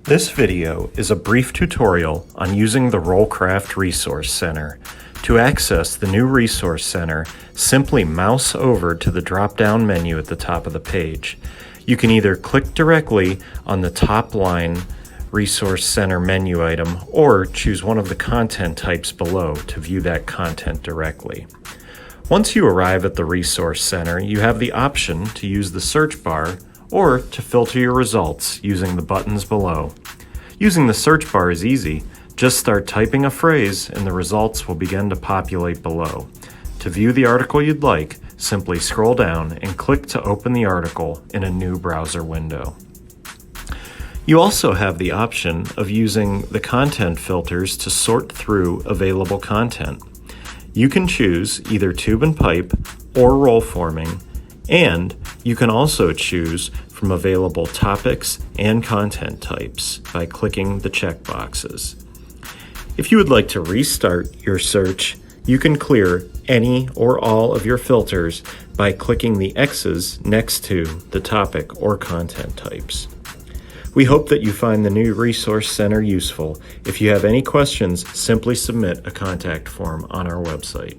This video is a brief tutorial on using the Kraft Resource Center. To access the new Resource Center, simply mouse over to the drop-down menu at the top of the page. You can either click directly on the top line Resource Center menu item or choose one of the content types below to view that content directly. Once you arrive at the Resource Center, you have the option to use the search bar or to filter your results using the buttons below. Using the search bar is easy. Just start typing a phrase and the results will begin to populate below. To view the article you'd like, simply scroll down and click to open the article in a new browser window. You also have the option of using the content filters to sort through available content. You can choose either tube and pipe or roll forming, and you can also choose from available topics and content types by clicking the check boxes. If you would like to restart your search, you can clear any or all of your filters by clicking the X's next to the topic or content types. We hope that you find the new Resource Center useful. If you have any questions, simply submit a contact form on our website.